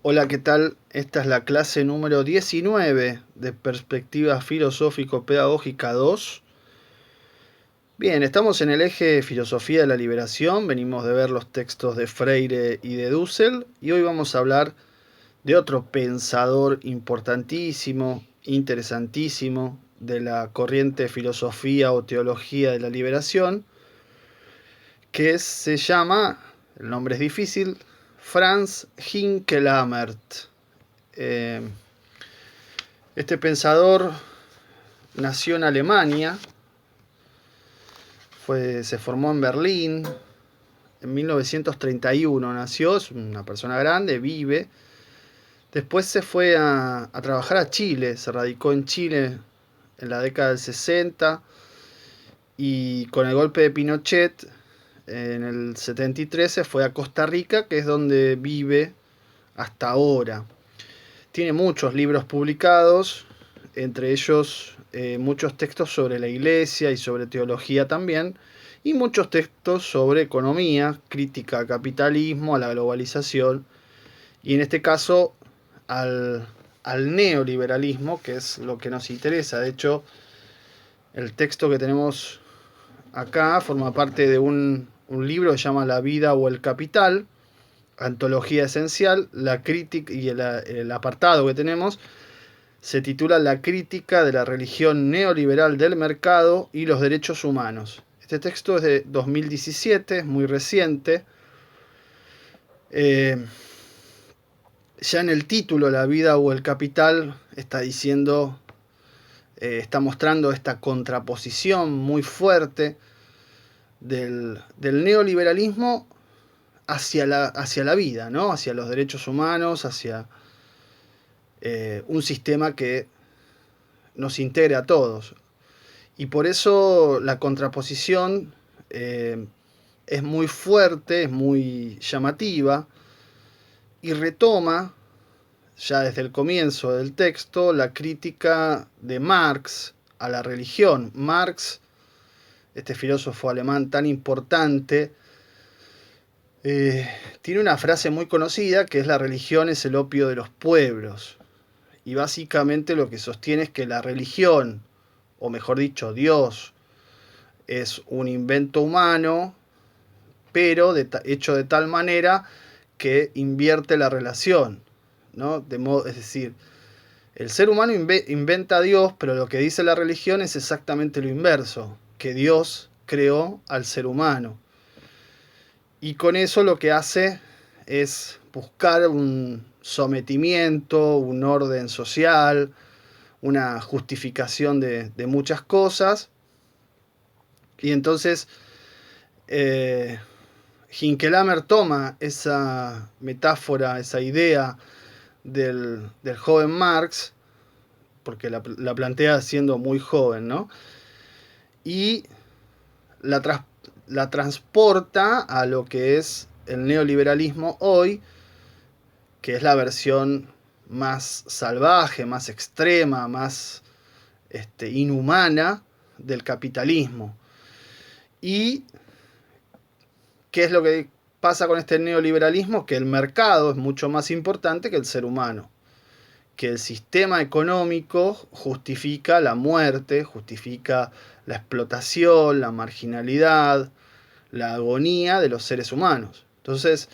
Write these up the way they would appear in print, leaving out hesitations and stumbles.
Hola, ¿qué tal? Esta es la clase número 19 de Perspectiva Filosófico-Pedagógica 2. Bien, estamos en el eje Filosofía de la Liberación, venimos de ver los textos de Freire y de Dussel, y hoy vamos a hablar de otro pensador importantísimo, interesantísimo, de la corriente filosofía o teología de la liberación, se llama, el nombre es difícil, Franz Hinkelamert. Eh, Este pensador nació en Alemania, se formó en Berlín, en 1931 nació, es una persona grande, vive. Después se fue a trabajar a Chile, se radicó en Chile en la década del 60 y con el golpe de Pinochet en el 73 se fue a Costa Rica, que es donde vive hasta ahora. Tiene muchos libros publicados, entre ellos muchos textos sobre la iglesia y sobre teología también, y muchos textos sobre economía, crítica al capitalismo, a la globalización, y en este caso al neoliberalismo, que es lo que nos interesa. De hecho, el texto que tenemos acá forma parte de un libro que se llama La vida o el capital, antología esencial, la crítica y el apartado que tenemos se titula La crítica de la religión neoliberal del mercado y los derechos humanos. Este texto es de 2017, es muy reciente. Ya en el título, La vida o el capital, está diciendo, está mostrando esta contraposición muy fuerte del neoliberalismo hacia la vida, ¿no? Hacia los derechos humanos, hacia un sistema que nos integre a todos. Y por eso la contraposición es muy fuerte, es muy llamativa, y retoma, ya desde el comienzo del texto, la crítica de Marx a la religión. Marx, este filósofo alemán tan importante, tiene una frase muy conocida que es: la religión es el opio de los pueblos. Y básicamente lo que sostiene es que la religión, o mejor dicho, Dios, es un invento humano, pero hecho de tal manera que invierte la relación, ¿no? Es decir, el ser humano inventa a Dios, pero lo que dice la religión es exactamente lo inverso, que Dios creó al ser humano. Y con eso lo que hace es buscar un sometimiento, un orden social, una justificación de muchas cosas. Y entonces Hinkelammer toma esa metáfora, esa idea del joven Marx, porque la plantea siendo muy joven, ¿no? Y la, la transporta a lo que es el neoliberalismo hoy, que es la versión más salvaje, más extrema, más inhumana del capitalismo. Y ¿qué es lo que pasa con este neoliberalismo? Que el mercado es mucho más importante que el ser humano, que el sistema económico justifica la muerte, justifica la explotación, la marginalidad, la agonía de los seres humanos. Entonces,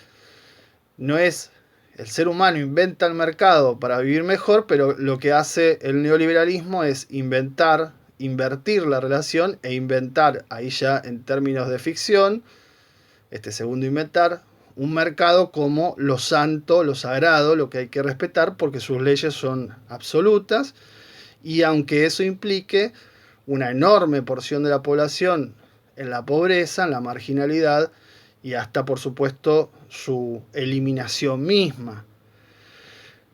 no es el ser humano inventa el mercado para vivir mejor, pero lo que hace el neoliberalismo es invertir la relación e inventar, ahí ya en términos de ficción, este segundo inventar, un mercado como lo santo, lo sagrado, lo que hay que respetar porque sus leyes son absolutas, y aunque eso implique una enorme porción de la población en la pobreza, en la marginalidad y hasta por supuesto su eliminación misma.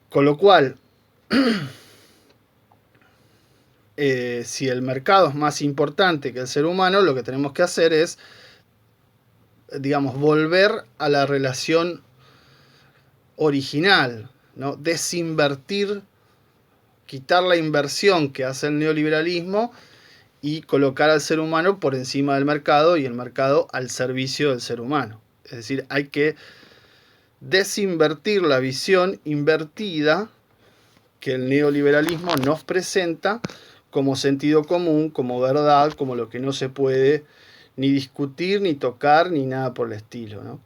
Con lo cual, si el mercado es más importante que el ser humano, lo que tenemos que hacer es, digamos, volver a la relación original, ¿no? Desinvertir, quitar la inversión que hace el neoliberalismo y colocar al ser humano por encima del mercado y el mercado al servicio del ser humano. Es decir, hay que desinvertir la visión invertida que el neoliberalismo nos presenta como sentido común, como verdad, como lo que no se puede ni discutir, ni tocar, ni nada por el estilo, ¿no?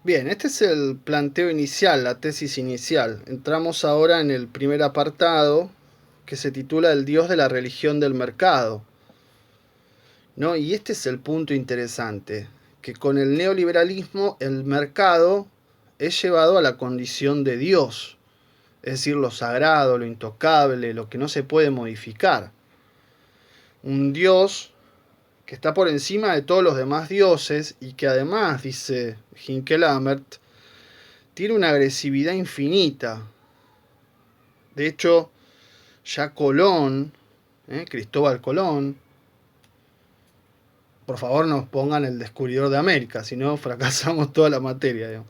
Bien, este es el planteo inicial, la tesis inicial. Entramos ahora en el primer apartado, que se titula El Dios de la religión del mercado, ¿no? Y este es el punto interesante, que con el neoliberalismo el mercado es llevado a la condición de Dios, es decir, lo sagrado, lo intocable, lo que no se puede modificar. Un Dios que está por encima de todos los demás dioses y que además, dice Hinkelamert, tiene una agresividad infinita. De hecho, ya Colón, Cristóbal Colón, por favor nos pongan el descubridor de América, si no fracasamos toda la materia, digamos.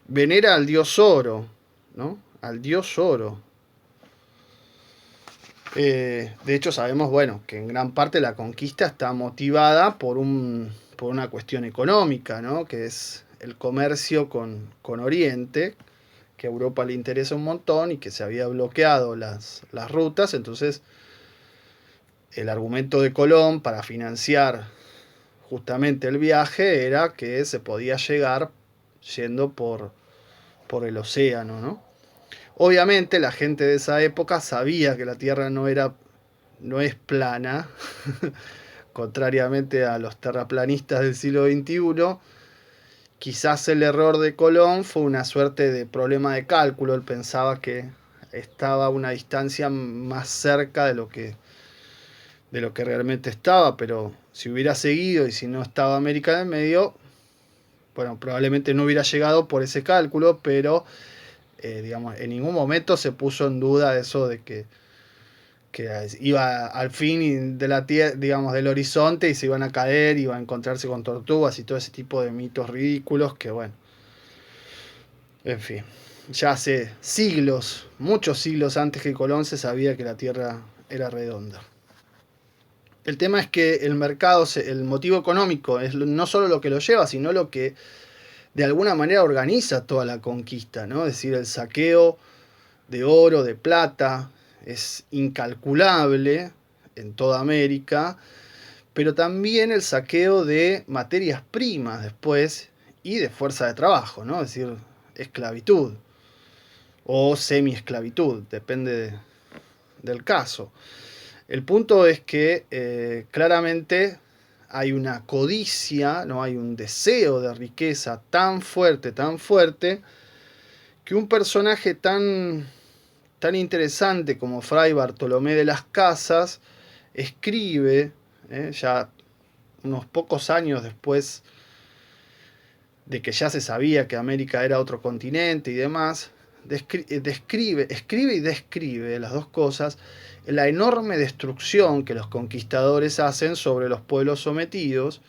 Venera al dios oro, ¿no? Al dios oro. De hecho sabemos, bueno, que en gran parte la conquista está motivada por una cuestión económica, ¿no? Que es el comercio con Oriente, que a Europa le interesa un montón y que se había bloqueado las rutas. Entonces el argumento de Colón para financiar justamente el viaje era que se podía llegar yendo por el océano, ¿no? Obviamente la gente de esa época sabía que la Tierra no es plana, contrariamente a los terraplanistas del siglo XXI. Quizás el error de Colón fue una suerte de problema de cálculo. Él pensaba que estaba a una distancia más cerca de lo que realmente estaba, pero si hubiera seguido y si no estaba América en el medio, bueno, probablemente no hubiera llegado por ese cálculo, pero digamos, en ningún momento se puso en duda eso de que iba al fin de la tierra, digamos, del horizonte y se iban a caer, iban a encontrarse con tortugas y todo ese tipo de mitos ridículos que, bueno, en fin, ya hace siglos, muchos siglos antes que Colón se sabía que la Tierra era redonda. El tema es que el mercado, el motivo económico, es no solo lo que lo lleva, sino lo que de alguna manera organiza toda la conquista, ¿no? Es decir, el saqueo de oro, de plata, es incalculable en toda América, pero también el saqueo de materias primas después y de fuerza de trabajo, ¿no? Es decir, esclavitud o semi-esclavitud, depende del caso. El punto es que claramente hay una codicia, ¿no? Hay un deseo de riqueza tan fuerte, que un personaje tan interesante como Fray Bartolomé de las Casas escribe, ya unos pocos años después de que ya se sabía que América era otro continente y demás, escribe y describe las dos cosas, la enorme destrucción que los conquistadores hacen sobre los pueblos sometidos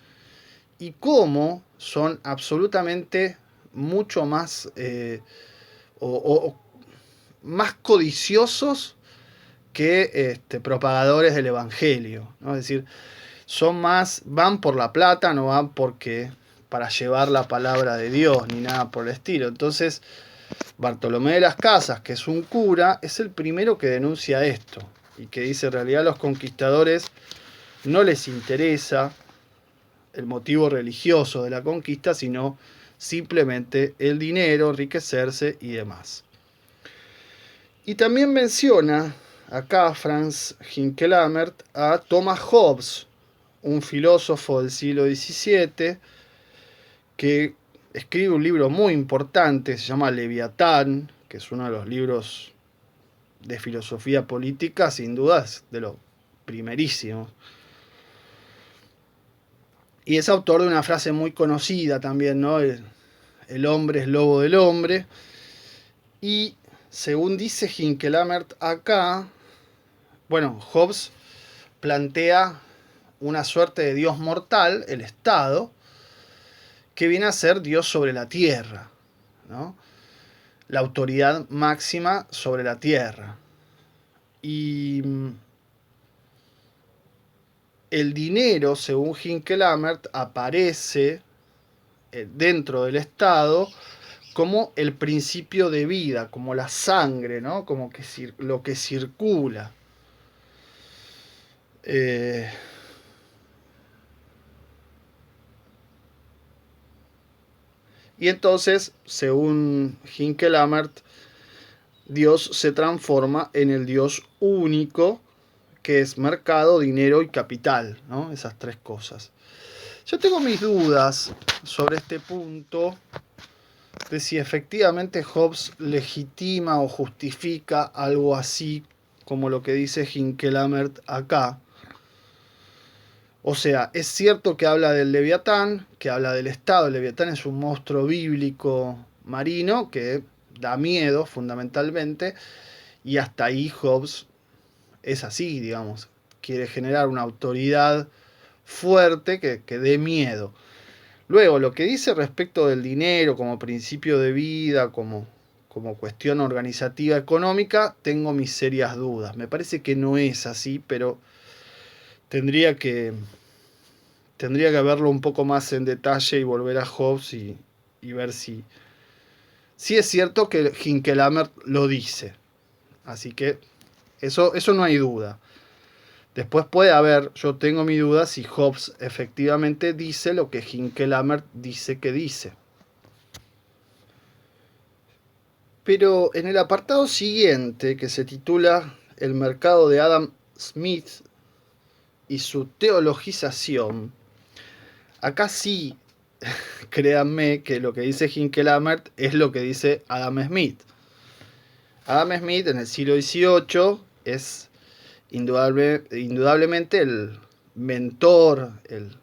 y cómo son absolutamente mucho más o más codiciosos que propagadores del evangelio, ¿no? Es decir, van por la plata, no van para llevar la palabra de Dios ni nada por el estilo. Entonces, Bartolomé de las Casas, que es un cura, es el primero que denuncia esto y que dice en realidad a los conquistadores no les interesa el motivo religioso de la conquista, sino simplemente el dinero, enriquecerse y demás. Y también menciona acá Franz Hinkelamert a Thomas Hobbes, un filósofo del siglo XVII, que escribe un libro muy importante, se llama Leviatán, que es uno de los libros de filosofía política, sin dudas, de los primerísimos. Y es autor de una frase muy conocida también, ¿no? El hombre es lobo del hombre. Y según dice Hinkelamert acá, bueno, Hobbes plantea una suerte de Dios mortal, el Estado, que viene a ser Dios sobre la tierra, ¿no? La autoridad máxima sobre la tierra. Y el dinero, según Hinkelamert, aparece dentro del Estado como el principio de vida, como la sangre, ¿no? Como que lo que circula. Y entonces, según Hinkelamert, Dios se transforma en el Dios único, que es mercado, dinero y capital, ¿no? Esas tres cosas. Yo tengo mis dudas sobre este punto de si efectivamente Hobbes legitima o justifica algo así como lo que dice Hinkelamert acá. O sea, es cierto que habla del Leviatán, que habla del Estado. El Leviatán es un monstruo bíblico marino que da miedo fundamentalmente, y hasta ahí Hobbes es así, digamos. Quiere generar una autoridad fuerte que dé miedo. Luego, lo que dice respecto del dinero como principio de vida, como cuestión organizativa económica, tengo mis serias dudas. Me parece que no es así, pero tendría que verlo un poco más en detalle y volver a Hobbes y ver si es cierto que Hinkelamert lo dice. Así que eso no hay duda. Después puede haber, yo tengo mi duda si Hobbes efectivamente dice lo que Hinkelamert dice que dice. Pero en el apartado siguiente, que se titula El mercado de Adam Smith y su teologización, acá sí, créanme que lo que dice Hinkelamert es lo que dice Adam Smith. Adam Smith en el siglo XVIII es indudablemente el mentor, el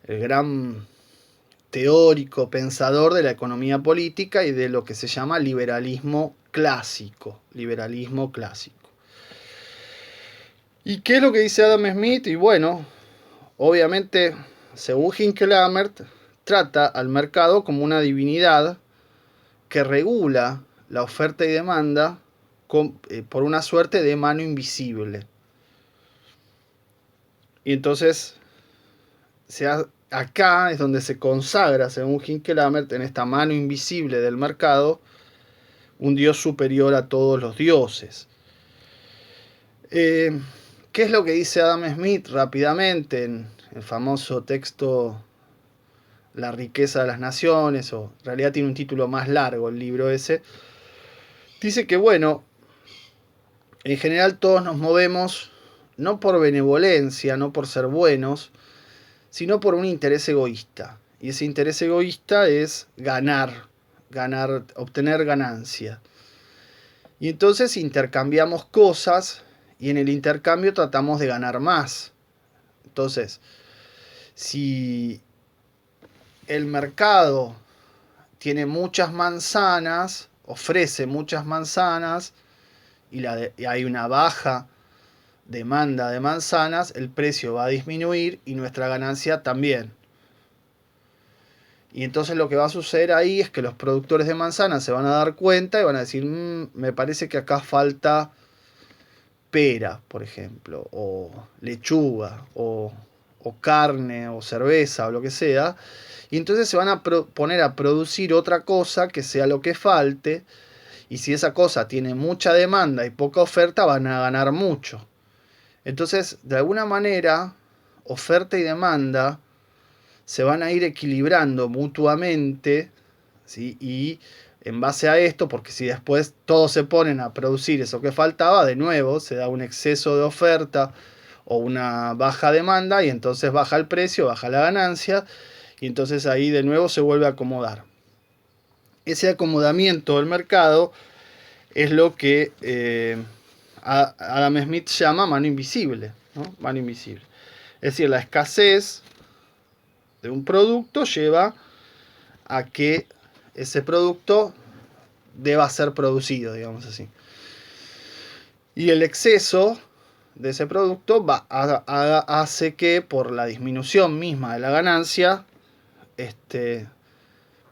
gran teórico, pensador de la economía política y de lo que se llama liberalismo clásico. Liberalismo clásico. ¿Y qué es lo que dice Adam Smith? Y bueno, obviamente, según Hinkelamert, trata al mercado como una divinidad que regula la oferta y demanda por una suerte de mano invisible. Y entonces, acá es donde se consagra, según Hinkelamert, en esta mano invisible del mercado, un Dios superior a todos los dioses. ¿Qué es lo que dice Adam Smith rápidamente en el famoso texto La riqueza de las naciones? O en realidad tiene un título más largo el libro ese. Dice que, bueno, en general todos nos movemos no por benevolencia, no por ser buenos, sino por un interés egoísta. Y ese interés egoísta es ganar, obtener ganancia. Y entonces intercambiamos cosas y en el intercambio tratamos de ganar más. Entonces, si el mercado tiene muchas manzanas, ofrece muchas manzanas y hay una baja demanda de manzanas, el precio va a disminuir y nuestra ganancia también. Y entonces lo que va a suceder ahí es que los productores de manzanas se van a dar cuenta y van a decir, me parece que acá falta pera, por ejemplo, o lechuga, o carne, o cerveza, o lo que sea. Y entonces se van a poner a producir otra cosa que sea lo que falte. Y si esa cosa tiene mucha demanda y poca oferta, van a ganar mucho. Entonces, de alguna manera, oferta y demanda se van a ir equilibrando mutuamente, ¿sí? Y en base a esto, porque si después todos se ponen a producir eso que faltaba, de nuevo se da un exceso de oferta o una baja demanda y entonces baja el precio, baja la ganancia y entonces ahí de nuevo se vuelve a acomodar. Ese acomodamiento del mercado es lo que Adam Smith llama mano invisible, ¿no? Mano invisible. Es decir, la escasez de un producto lleva a que ese producto deba ser producido, digamos así. Y el exceso de ese producto hace que por la disminución misma de la ganancia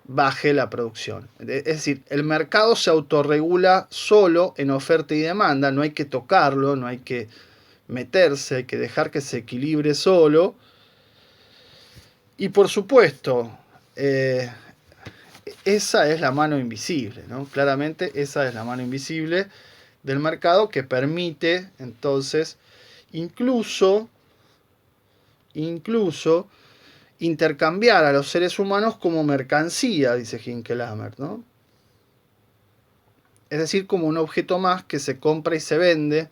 baje la producción. Es decir, el mercado se autorregula solo en oferta y demanda, no hay que tocarlo, no hay que meterse, hay que dejar que se equilibre solo. Y por supuesto, eh, esa es la mano invisible, ¿no? Claramente esa es la mano invisible del mercado que permite entonces incluso intercambiar a los seres humanos como mercancía, dice Hinkelhammer, ¿no? Es decir, como un objeto más que se compra y se vende,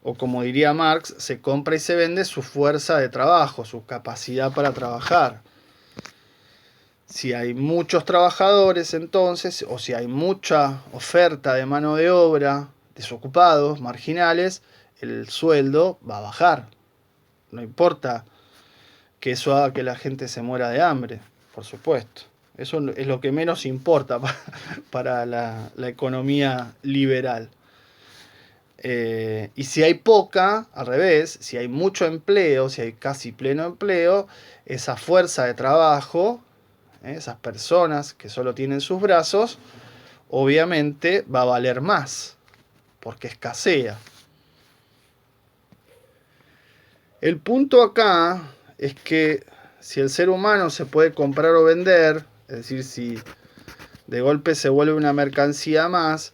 o como diría Marx, se compra y se vende su fuerza de trabajo, su capacidad para trabajar. Si hay muchos trabajadores entonces, o si hay mucha oferta de mano de obra, desocupados, marginales, el sueldo va a bajar. No importa que eso haga que la gente se muera de hambre, por supuesto. Eso es lo que menos importa para la economía liberal. Y si hay poca, al revés, si hay mucho empleo, si hay casi pleno empleo, esa fuerza de trabajo, esas personas que solo tienen sus brazos, obviamente va a valer más, porque escasea. El punto acá es que si el ser humano se puede comprar o vender, es decir, si de golpe se vuelve una mercancía más,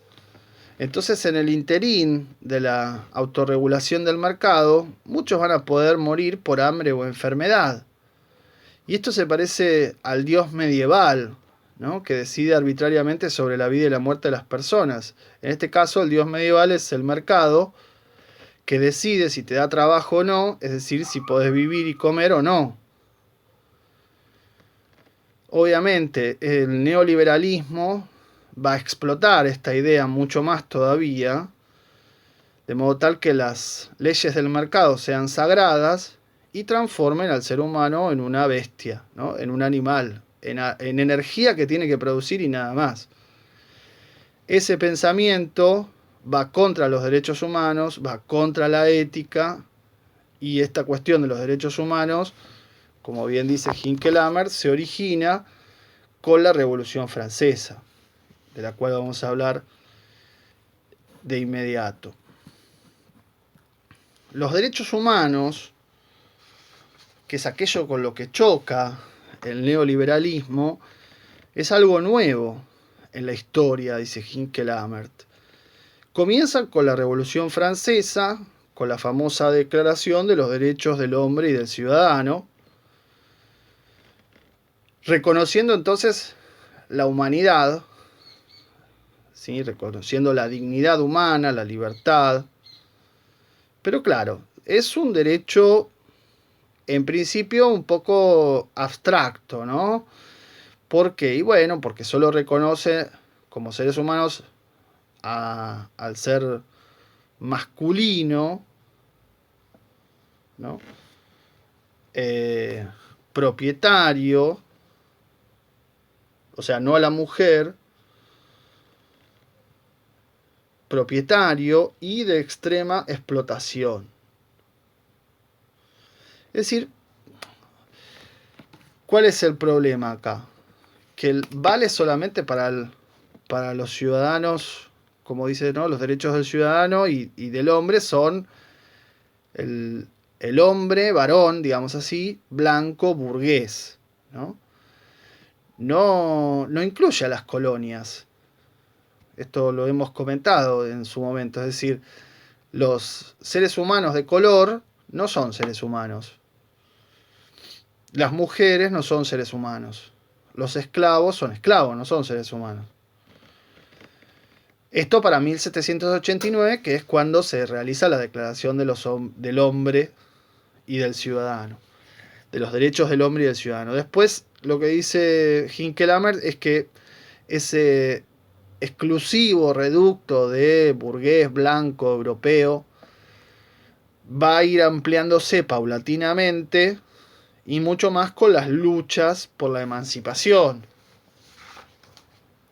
entonces en el interín de la autorregulación del mercado, muchos van a poder morir por hambre o enfermedad. Y esto se parece al dios medieval, ¿no? Que decide arbitrariamente sobre la vida y la muerte de las personas. En este caso, el dios medieval es el mercado, que decide si te da trabajo o no, es decir, si podés vivir y comer o no. Obviamente, el neoliberalismo va a explotar esta idea mucho más todavía, de modo tal que las leyes del mercado sean sagradas y transformen al ser humano en una bestia, ¿no? En un animal, en energía que tiene que producir y nada más. Ese pensamiento va contra los derechos humanos, va contra la ética, y esta cuestión de los derechos humanos, como bien dice Hinkelhammer, se origina con la Revolución Francesa, de la cual vamos a hablar de inmediato. Los derechos humanos, que es aquello con lo que choca el neoliberalismo, es algo nuevo en la historia, dice Hinkelhammer. Comienza con la Revolución Francesa, con la famosa Declaración de los Derechos del Hombre y del Ciudadano, reconociendo entonces la humanidad, ¿sí? Reconociendo la dignidad humana, la libertad. Pero claro, es un derecho en principio un poco abstracto, ¿no? ¿Por qué? Y bueno, porque solo reconoce como seres humanos al ser masculino, ¿no? Propietario, o sea, no a la mujer, propietario y de extrema explotación. Es decir, ¿cuál es el problema acá? Que vale solamente para los ciudadanos, como dice, ¿no? Los derechos del ciudadano y del hombre son el hombre, varón, digamos así, blanco, burgués, ¿no? No incluye a las colonias. Esto lo hemos comentado en su momento. Es decir, los seres humanos de color no son seres humanos. Las mujeres no son seres humanos. Los esclavos son esclavos, no son seres humanos. Esto para 1789, que es cuando se realiza la Declaración del Hombre y del Ciudadano, de los derechos del hombre y del ciudadano. Después, lo que dice Hinkelhammer es que ese exclusivo reducto de burgués blanco europeo va a ir ampliándose paulatinamente y mucho más con las luchas por la emancipación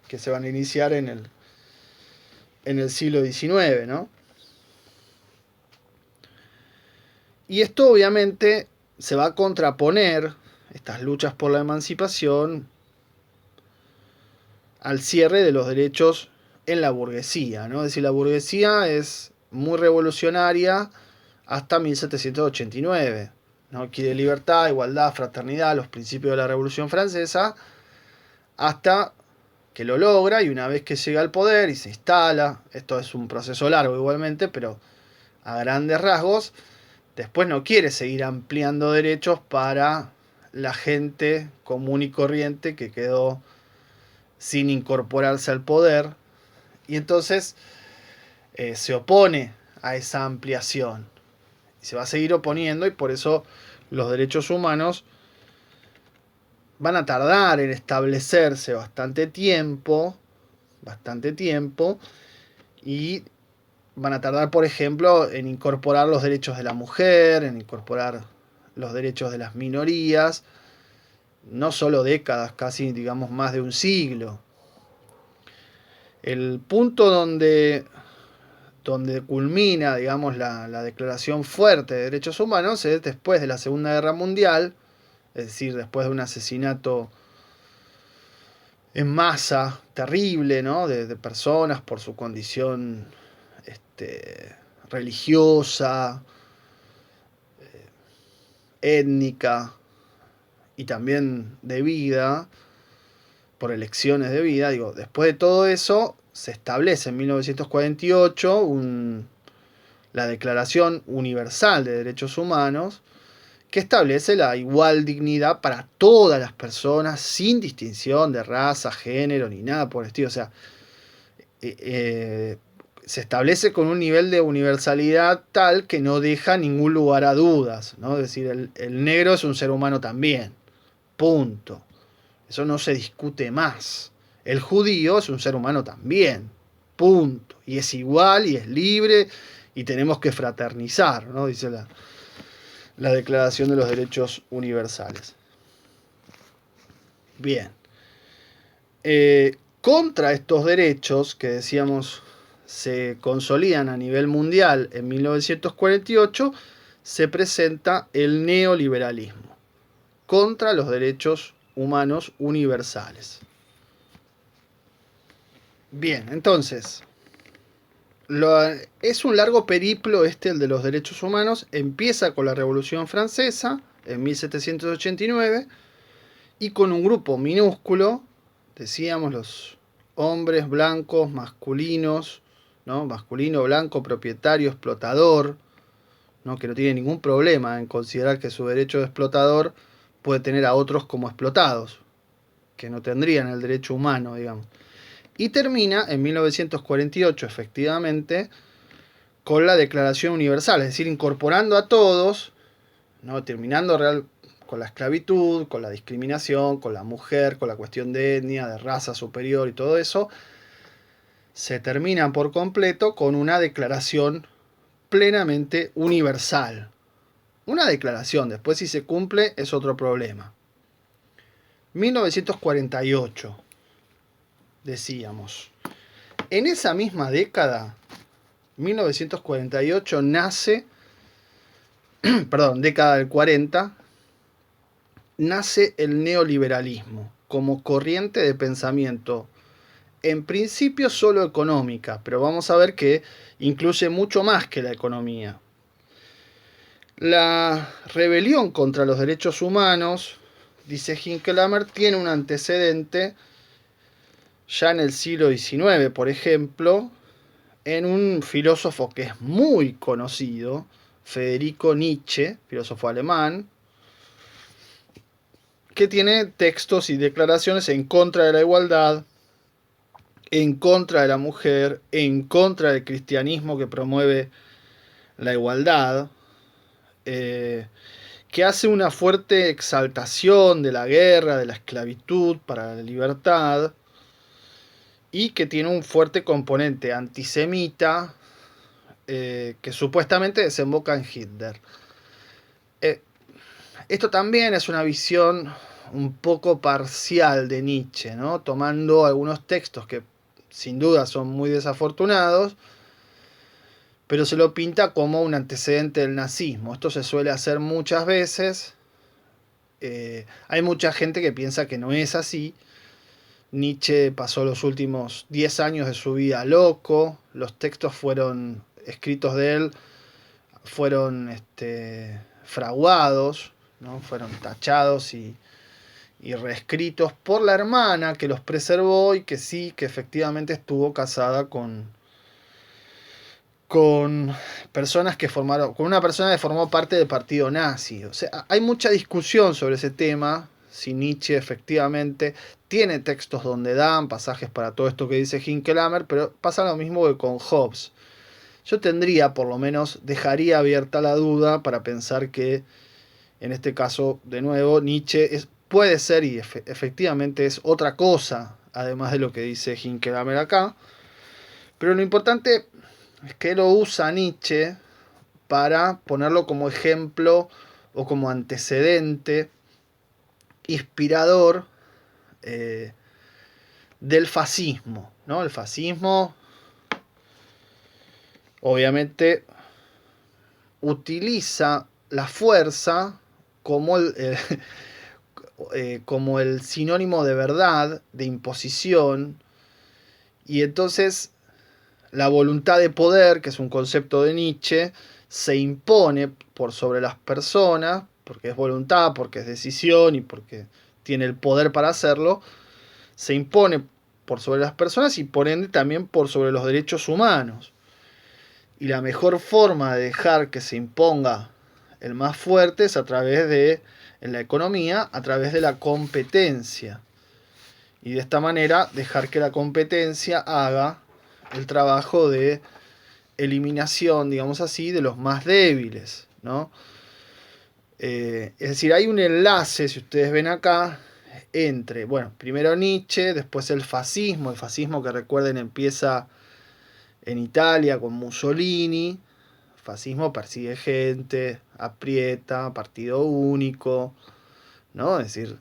que se van a iniciar en el siglo XIX, ¿no? Y esto obviamente se va a contraponer, estas luchas por la emancipación, al cierre de los derechos en la burguesía, ¿no? Es decir, la burguesía es muy revolucionaria hasta 1789, ¿no? Quiere libertad, igualdad, fraternidad, los principios de la Revolución Francesa, hasta que lo logra, y una vez que llega al poder y se instala, esto es un proceso largo igualmente, pero a grandes rasgos, después no quiere seguir ampliando derechos para la gente común y corriente que quedó sin incorporarse al poder, y entonces se opone a esa ampliación. Y se va a seguir oponiendo, y por eso los derechos humanos van a tardar en establecerse bastante tiempo, y van a tardar, por ejemplo, en incorporar los derechos de la mujer, en incorporar los derechos de las minorías, no solo décadas, casi digamos más de un siglo. El punto donde culmina, digamos, la declaración fuerte de derechos humanos es después de la Segunda Guerra Mundial, es decir, después de un asesinato en masa terrible, ¿no? de personas por su condición religiosa, étnica y también de vida, por elecciones de vida. Digo, después de todo eso, se establece en 1948 la Declaración Universal de Derechos Humanos, que establece la igual dignidad para todas las personas, sin distinción de raza, género, ni nada por el estilo. O sea, se establece con un nivel de universalidad tal que no deja ningún lugar a dudas, ¿no? Es decir, el negro es un ser humano también, punto. Eso no se discute más. El judío es un ser humano también, punto. Y es igual y es libre y tenemos que fraternizar, ¿no? Dice la Declaración de los Derechos Universales. Bien. Contra estos derechos que decíamos se consolidan a nivel mundial en 1948, se presenta el neoliberalismo contra los derechos humanos universales. Bien, entonces, es un largo periplo el de los derechos humanos. Empieza con la Revolución Francesa en 1789 y con un grupo minúsculo, decíamos, los hombres blancos, masculinos, ¿no? Masculino, blanco, propietario, explotador, ¿no? Que no tiene ningún problema en considerar que su derecho de explotador puede tener a otros como explotados, que no tendrían el derecho humano, digamos. Y termina en 1948, efectivamente, con la Declaración Universal, es decir, incorporando a todos, ¿no? Terminando con la esclavitud, con la discriminación, con la mujer, con la cuestión de etnia, de raza superior y todo eso, se terminan por completo con una declaración plenamente universal. Una declaración, después si se cumple es otro problema. 1948, decíamos. En esa misma década, 1948, nace, década del 40, nace el neoliberalismo como corriente de pensamiento, en principio solo económica, pero vamos a ver que incluye mucho más que la economía. La rebelión contra los derechos humanos, dice Hinckelhammer, tiene un antecedente ya en el siglo XIX, por ejemplo, en un filósofo que es muy conocido, Federico Nietzsche, filósofo alemán, que tiene textos y declaraciones en contra de la igualdad, en contra de la mujer, en contra del cristianismo que promueve la igualdad, que hace una fuerte exaltación de la guerra, de la esclavitud para la libertad, y que tiene un fuerte componente antisemita que supuestamente desemboca en Hitler. Esto también es una visión un poco parcial de Nietzsche, ¿no? Tomando algunos textos que sin duda son muy desafortunados, pero se lo pinta como un antecedente del nazismo. Esto se suele hacer muchas veces. Hay mucha gente que piensa que no es así. Nietzsche pasó los últimos 10 años de su vida loco. Los textos fueron escritos de él, fueron fraguados, ¿no? Fueron tachados y reescritos por la hermana que los preservó y que sí, que efectivamente estuvo casada con personas que formaron, con una persona que formó parte del partido nazi. O sea, hay mucha discusión sobre ese tema, si Nietzsche efectivamente tiene textos donde dan pasajes para todo esto que dice Hinckelammer, pero pasa lo mismo que con Hobbes. Yo tendría, por lo menos, dejaría abierta la duda para pensar que, en este caso, de nuevo, Nietzsche puede ser y efectivamente es otra cosa, además de lo que dice Hinckelammer acá. Pero lo importante es que lo usa Nietzsche para ponerlo como ejemplo o como antecedente inspirador del fascismo, ¿no? El fascismo, obviamente, utiliza la fuerza como como el sinónimo de verdad, de imposición, y entonces la voluntad de poder, que es un concepto de Nietzsche, se impone por sobre las personas, porque es voluntad, porque es decisión y porque tiene el poder para hacerlo, se impone por sobre las personas y por ende también por sobre los derechos humanos. Y la mejor forma de dejar que se imponga el más fuerte es a través de, en la economía, a través de la competencia. Y de esta manera dejar que la competencia haga el trabajo de eliminación, digamos así, de los más débiles, ¿no? Es decir, hay un enlace, si ustedes ven acá, entre, bueno, primero Nietzsche, después el fascismo que recuerden empieza en Italia con Mussolini. El fascismo persigue gente, aprieta, partido único, ¿no? Es decir,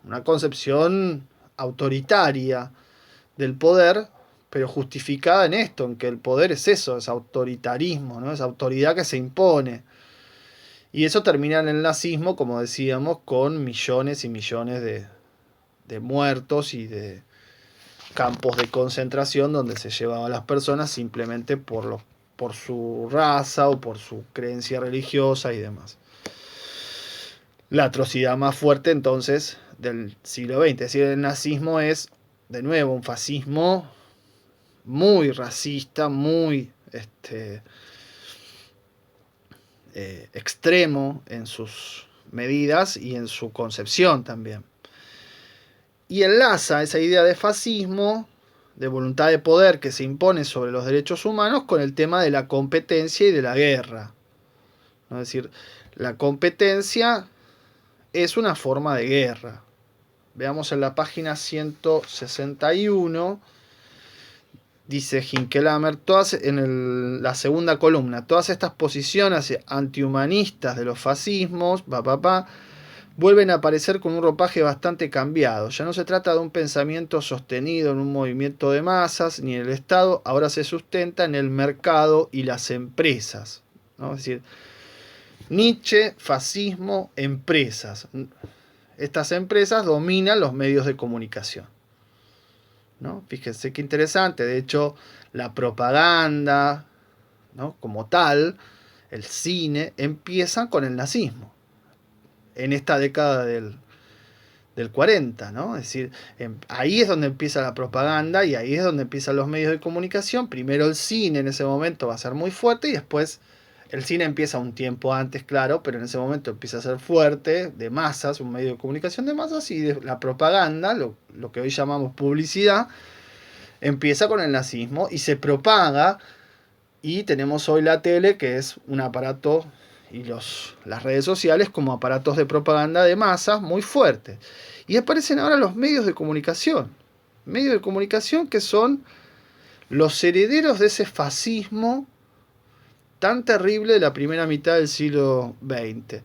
una concepción autoritaria del poder, pero justificada en esto, en que el poder es eso, es autoritarismo, ¿no? Es autoridad que se impone. Y eso termina en el nazismo, como decíamos, con millones y millones de muertos y de campos de concentración donde se llevaban a las personas simplemente por su raza o por su creencia religiosa y demás. La atrocidad más fuerte entonces del siglo XX, es decir, el nazismo es de nuevo un fascismo muy racista, muy extremo en sus medidas y en su concepción también. Y enlaza esa idea de fascismo, de voluntad de poder que se impone sobre los derechos humanos, con el tema de la competencia y de la guerra. ¿No? Es decir, la competencia es una forma de guerra. Veamos en la página 161, dice Hinckelammer, la segunda columna, todas estas posiciones antihumanistas de los fascismos, vuelven a aparecer con un ropaje bastante cambiado. Ya no se trata de un pensamiento sostenido en un movimiento de masas, ni en el Estado, ahora se sustenta en el mercado y las empresas, ¿no? Es decir, Nietzsche, fascismo, empresas. Estas empresas dominan los medios de comunicación, ¿no? Fíjense qué interesante. De hecho, la propaganda, ¿no? Como tal, el cine, empiezan con el nazismo. En esta década del 40, ¿no? Es decir, ahí es donde empieza la propaganda y ahí es donde empiezan los medios de comunicación. Primero el cine en ese momento va a ser muy fuerte y después el cine empieza un tiempo antes, claro, pero en ese momento empieza a ser fuerte, de masas, un medio de comunicación de masas, y la propaganda, lo que hoy llamamos publicidad, empieza con el nazismo y se propaga, y tenemos hoy la tele, que es un aparato, y las redes sociales como aparatos de propaganda de masas muy fuertes. Y aparecen ahora los medios de comunicación que son los herederos de ese fascismo tan terrible de la primera mitad del siglo XX.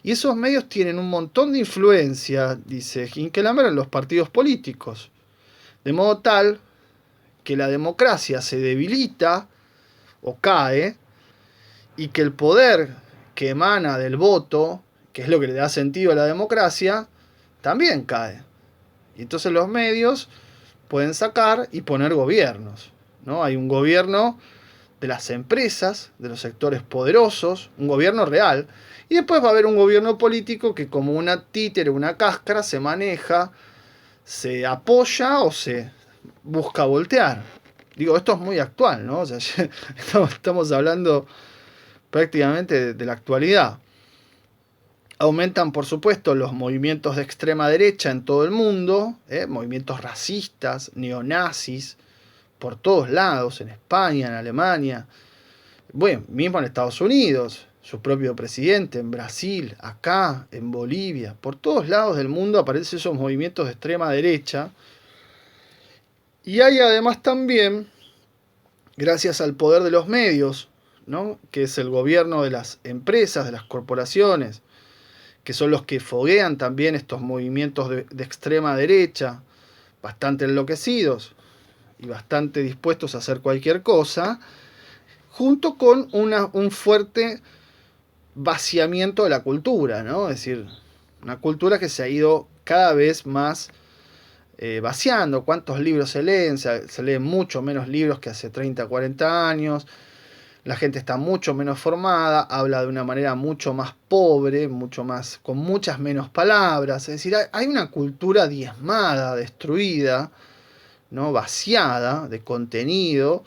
Y esos medios tienen un montón de influencia, dice Hinckelammer, en los partidos políticos. De modo tal que la democracia se debilita o cae y que el poder que emana del voto, que es lo que le da sentido a la democracia, también cae. Y entonces los medios pueden sacar y poner gobiernos, ¿no? Hay un gobierno de las empresas, de los sectores poderosos, un gobierno real, y después va a haber un gobierno político que como una títere, una cáscara, se maneja, se apoya o se busca voltear. Digo, esto es muy actual, ¿no? O sea, estamos hablando prácticamente de la actualidad. Aumentan, por supuesto, los movimientos de extrema derecha en todo el mundo, movimientos racistas, neonazis, por todos lados, en España, en Alemania, bueno, mismo en Estados Unidos, su propio presidente, en Brasil, acá, en Bolivia, por todos lados del mundo aparecen esos movimientos de extrema derecha. Y hay además también, gracias al poder de los medios, ¿no? Que es el gobierno de las empresas, de las corporaciones, que son los que foguean también estos movimientos de extrema derecha, bastante enloquecidos y bastante dispuestos a hacer cualquier cosa, junto con un fuerte vaciamiento de la cultura, ¿no? Es decir, una cultura que se ha ido cada vez más vaciando. ¿Cuántos libros se leen? Se leen mucho menos libros que hace 30, 40 años. La gente está mucho menos formada, habla de una manera mucho más pobre, mucho más, con muchas menos palabras. Es decir, hay una cultura diezmada, destruida, ¿no? Vaciada de contenido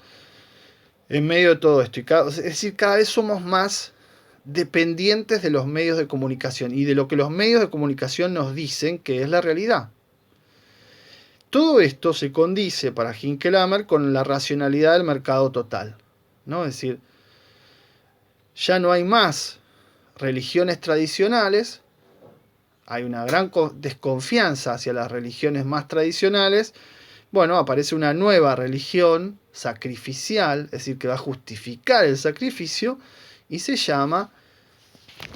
en medio de todo esto. Es decir, cada vez somos más dependientes de los medios de comunicación y de lo que los medios de comunicación nos dicen que es la realidad. Todo esto se condice para Hinckelammer con la racionalidad del mercado total, ¿no? Es decir, ya no hay más religiones tradicionales, hay una gran desconfianza hacia las religiones más tradicionales. Bueno, aparece una nueva religión sacrificial, es decir, que va a justificar el sacrificio, y se llama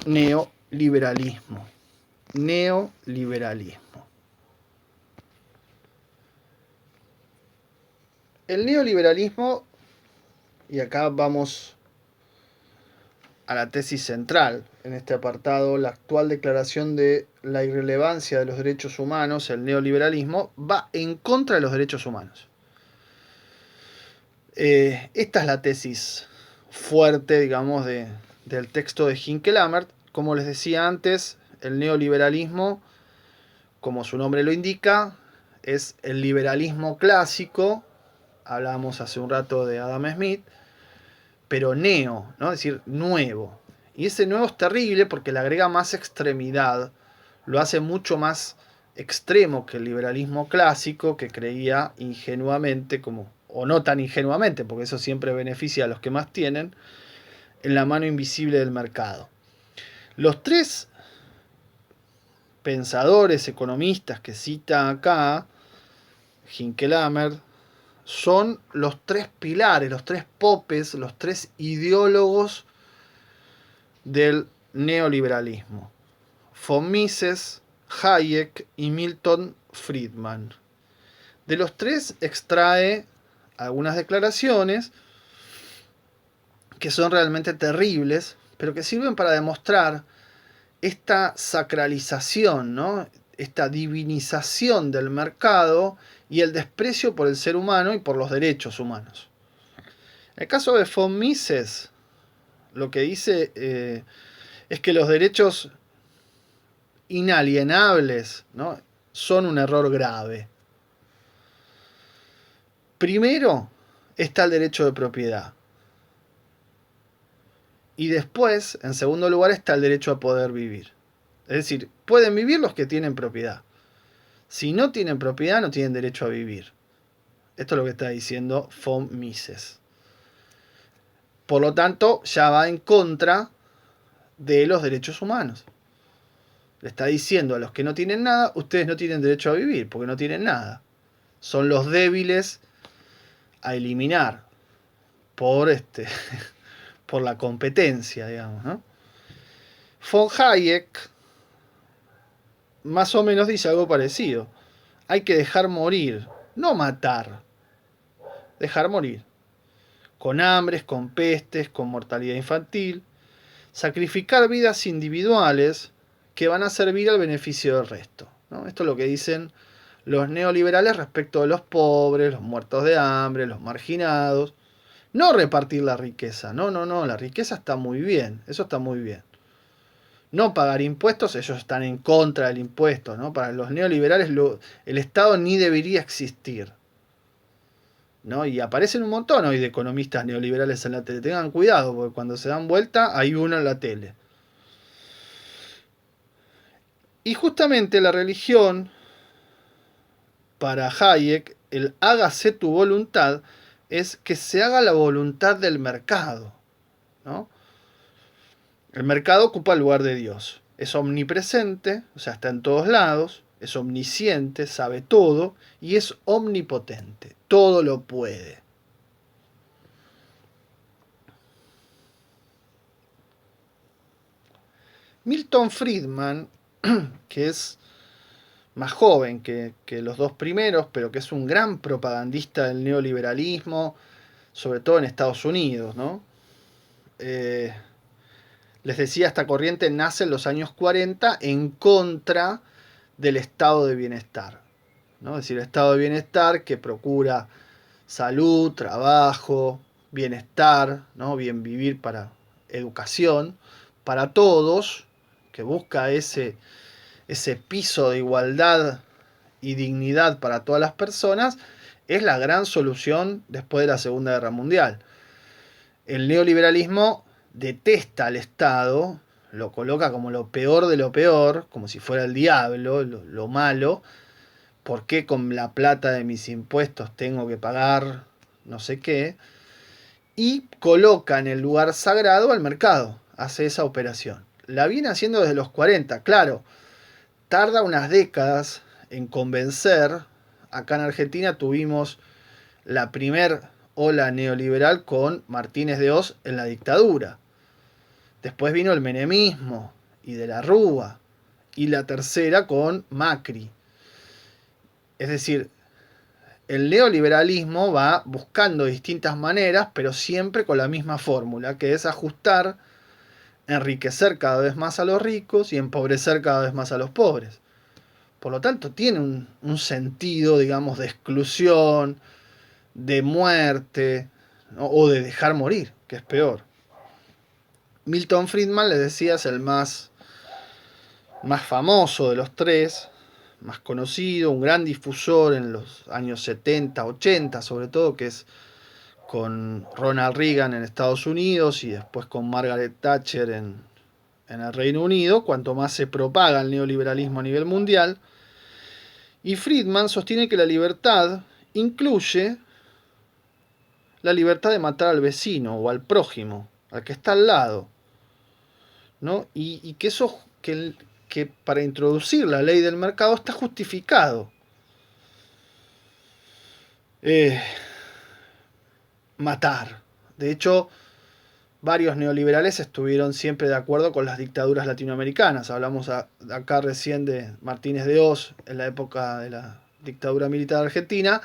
neoliberalismo. Neoliberalismo. El neoliberalismo, y acá vamos a la tesis central en este apartado, la actual declaración de la irrelevancia de los derechos humanos, el neoliberalismo, va en contra de los derechos humanos. Esta es la tesis fuerte, digamos, del texto de Hinckelammer. Como les decía antes, el neoliberalismo, como su nombre lo indica, es el liberalismo clásico. Hablábamos hace un rato de Adam Smith, pero neo, ¿no? Es decir, nuevo. Y ese nuevo es terrible porque le agrega más extremidad, lo hace mucho más extremo que el liberalismo clásico, que creía ingenuamente, o no tan ingenuamente, porque eso siempre beneficia a los que más tienen, en la mano invisible del mercado. Los tres pensadores, economistas que cita acá Hinckelammer, son los tres pilares, los tres popes, los tres ideólogos del neoliberalismo: von Mises, Hayek y Milton Friedman. De los tres extrae algunas declaraciones que son realmente terribles, pero que sirven para demostrar esta sacralización, ¿no? Esta divinización del mercado y el desprecio por el ser humano y por los derechos humanos. En el caso de von Mises, lo que dice es que los derechos inalienables, ¿no?, son un error grave. Primero está el derecho de propiedad. Y después, en segundo lugar, está el derecho a poder vivir. Es decir, pueden vivir los que tienen propiedad. Si no tienen propiedad, no tienen derecho a vivir. Esto es lo que está diciendo von Mises. Por lo tanto, ya va en contra de los derechos humanos. Le está diciendo a los que no tienen nada, ustedes no tienen derecho a vivir, porque no tienen nada. Son los débiles a eliminar por por la competencia, digamos, ¿no? Von Hayek más o menos dice algo parecido. Hay que dejar morir, no matar. Dejar morir. Con hambres, con pestes, con mortalidad infantil. Sacrificar vidas individuales que van a servir al beneficio del resto, ¿no? Esto es lo que dicen los neoliberales respecto de los pobres, los muertos de hambre, los marginados, No repartir la riqueza, no, la riqueza está muy bien, eso está muy bien. No pagar impuestos, ellos están en contra del impuesto, ¿no? Para los neoliberales el Estado ni debería existir, ¿no? Y aparecen un montón hoy de economistas neoliberales en la tele. Tengan cuidado, porque cuando se dan vuelta hay uno en la tele. Y justamente la religión, para Hayek, el hágase tu voluntad, es que se haga la voluntad del mercado, ¿no? El mercado ocupa el lugar de Dios. Es omnipresente, o sea, está en todos lados, es omnisciente, sabe todo y es omnipotente. Todo lo puede. Milton Friedman, que es más joven que los dos primeros, pero que es un gran propagandista del neoliberalismo, sobre todo en Estados Unidos, ¿no? Les decía, esta corriente nace en los años 40 en contra del estado de bienestar, ¿no? Es decir, el estado de bienestar que procura salud, trabajo, bienestar, ¿no? Bien vivir para educación, para todos, que busca ese piso de igualdad y dignidad para todas las personas, es la gran solución después de la Segunda Guerra Mundial. El neoliberalismo detesta al Estado, lo coloca como lo peor de lo peor, como si fuera el diablo, lo malo. ¿Por qué con la plata de mis impuestos tengo que pagar no sé qué? Y coloca en el lugar sagrado al mercado, hace esa operación. La viene haciendo desde los 40, claro, tarda unas décadas en convencer. Acá en Argentina tuvimos la primer ola neoliberal con Martínez de Hoz en la dictadura. Después vino el menemismo y de la Rúa. Y la tercera con Macri. Es decir, el neoliberalismo va buscando distintas maneras, pero siempre con la misma fórmula, que es ajustar, enriquecer cada vez más a los ricos y empobrecer cada vez más a los pobres. Por lo tanto, tiene un sentido, digamos, de exclusión, de muerte, ¿no? O de dejar morir, que es peor. Milton Friedman, le decía, es el más famoso de los tres, más conocido, un gran difusor en los años 70, 80, sobre todo, que es con Ronald Reagan en Estados Unidos y después con Margaret Thatcher en el Reino Unido, cuanto más se propaga el neoliberalismo a nivel mundial. Y Friedman sostiene que la libertad incluye la libertad de matar al vecino o al prójimo, al que está al lado, ¿no? Y que eso, que para introducir la ley del mercado está justificado. Matar. De hecho, varios neoliberales estuvieron siempre de acuerdo con las dictaduras latinoamericanas. Hablamos acá recién de Martínez de Hoz en la época de la dictadura militar argentina,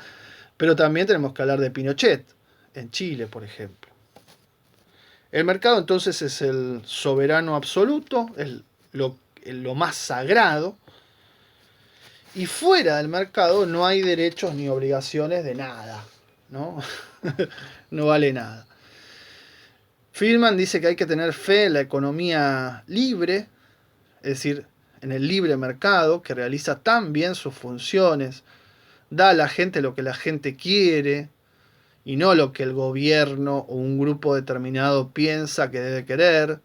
pero también tenemos que hablar de Pinochet en Chile, por ejemplo. El mercado entonces es el soberano absoluto, es lo más sagrado, y fuera del mercado no hay derechos ni obligaciones de nada, ¿no? No vale nada. Friedman dice que hay que tener fe en la economía libre, es decir, en el libre mercado, que realiza tan bien sus funciones, da a la gente lo que la gente quiere y no lo que el gobierno o un grupo determinado piensa que debe querer,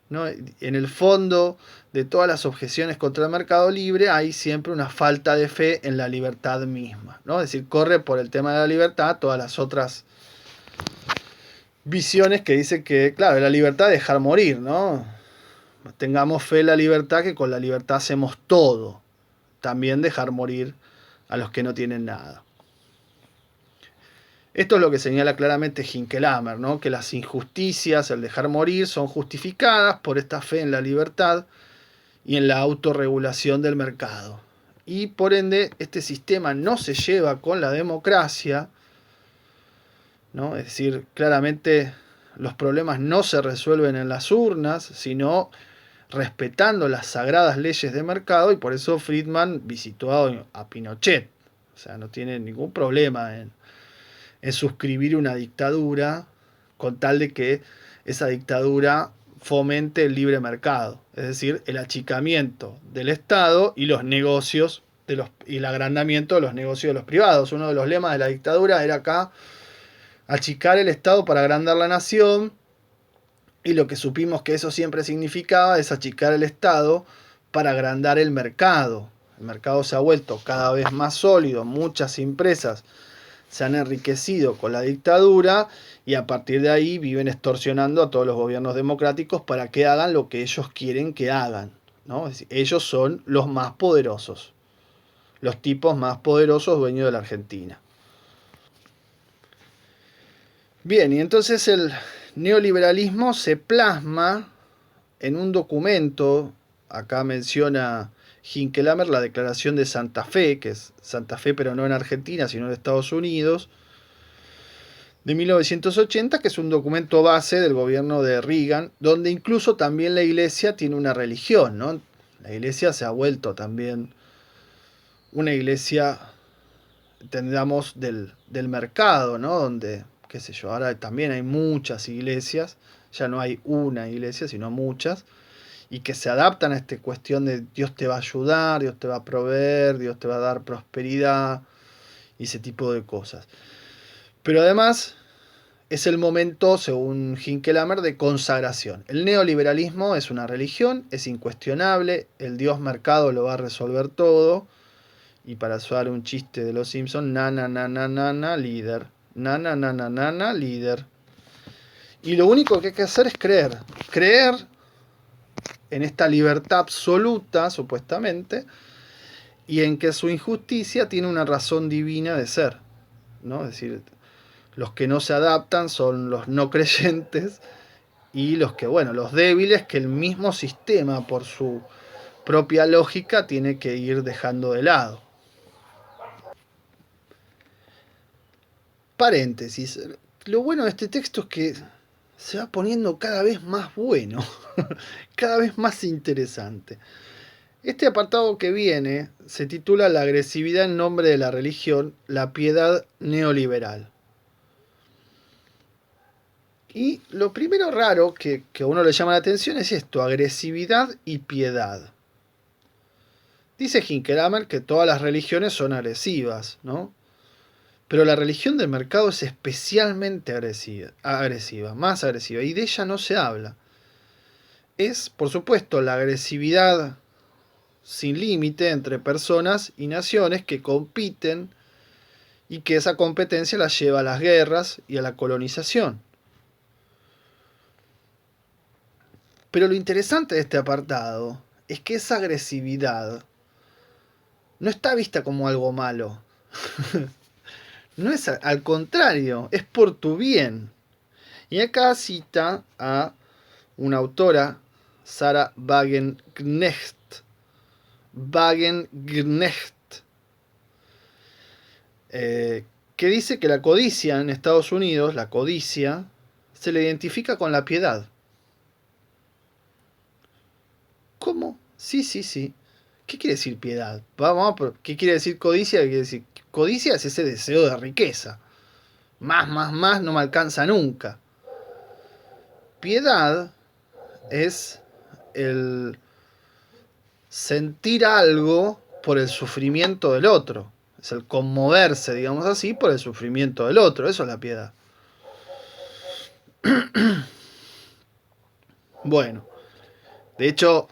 ¿no? En el fondo de todas las objeciones contra el mercado libre hay siempre una falta de fe en la libertad misma, ¿no? Es decir, corre por el tema de la libertad todas las otras visiones que dicen que, claro, la libertad es dejar morir, ¿no? Tengamos fe en la libertad, que con la libertad hacemos todo. También dejar morir a los que no tienen nada. Esto es lo que señala claramente Hinckelhammer, ¿no? Que las injusticias, el dejar morir, son justificadas por esta fe en la libertad y en la autorregulación del mercado. Y por ende, este sistema no se lleva con la democracia, ¿no? Es decir, claramente los problemas no se resuelven en las urnas, sino respetando las sagradas leyes de mercado, y por eso Friedman visitó a Pinochet. O sea, no tiene ningún problema en suscribir una dictadura con tal de que esa dictadura fomente el libre mercado, es decir, el achicamiento del Estado y los negocios y el agrandamiento de los negocios de los privados. Uno de los lemas de la dictadura era acá achicar el Estado para agrandar la nación, y lo que supimos que eso siempre significaba es achicar el Estado para agrandar el mercado. El mercado se ha vuelto cada vez más sólido, muchas empresas se han enriquecido con la dictadura y a partir de ahí viven extorsionando a todos los gobiernos democráticos para que hagan lo que ellos quieren que hagan, ¿no? Es decir, ellos son los más poderosos, los tipos más poderosos dueños de la Argentina. Bien, y entonces el neoliberalismo se plasma en un documento, acá menciona Hinckelhammer la Declaración de Santa Fe, que es Santa Fe pero no en Argentina, sino en Estados Unidos, de 1980, que es un documento base del gobierno de Reagan, donde incluso también la iglesia tiene una religión, ¿no? La iglesia se ha vuelto también una iglesia, tendríamos, del mercado, ¿no? Donde, qué sé yo, ahora también hay muchas iglesias, ya no hay una iglesia, sino muchas, y que se adaptan a esta cuestión de Dios te va a ayudar, Dios te va a proveer, Dios te va a dar prosperidad, y ese tipo de cosas. Pero además es el momento, según Hinckelhammer, de consagración. El neoliberalismo es una religión, es incuestionable, el Dios mercado lo va a resolver todo, y para usar un chiste de los Simpsons, líder. Líder. Y lo único que hay que hacer es creer. Creer en esta libertad absoluta, supuestamente, y en que su injusticia tiene una razón divina de ser, ¿no? Es decir, los que no se adaptan son los no creyentes y los que, bueno, los débiles que el mismo sistema, por su propia lógica, tiene que ir dejando de lado. Paréntesis. Lo bueno de este texto es que se va poniendo cada vez más bueno, cada vez más interesante. Este apartado que viene se titula La agresividad en nombre de la religión, la piedad neoliberal. Y lo primero raro que a uno le llama la atención es esto, agresividad y piedad. Dice Hinckelhammer que todas las religiones son agresivas, ¿no? Pero la religión del mercado es especialmente agresiva, más agresiva, y de ella no se habla. Es, por supuesto, la agresividad sin límite entre personas y naciones que compiten y que esa competencia la lleva a las guerras y a la colonización. Pero lo interesante de este apartado es que esa agresividad no está vista como algo malo. No es al contrario, es por tu bien. Y acá cita a una autora, Sarah Wagenknecht. Que dice que la codicia en Estados Unidos, la codicia, se le identifica con la piedad. ¿Cómo? Sí. ¿Qué quiere decir piedad? ¿Qué quiere decir codicia? ¿Qué quiere decir? Codicia es ese deseo de riqueza. Más, no me alcanza nunca. Piedad es el sentir algo por el sufrimiento del otro. Es el conmoverse, digamos así, por el sufrimiento del otro. Eso es la piedad. Bueno, de hecho,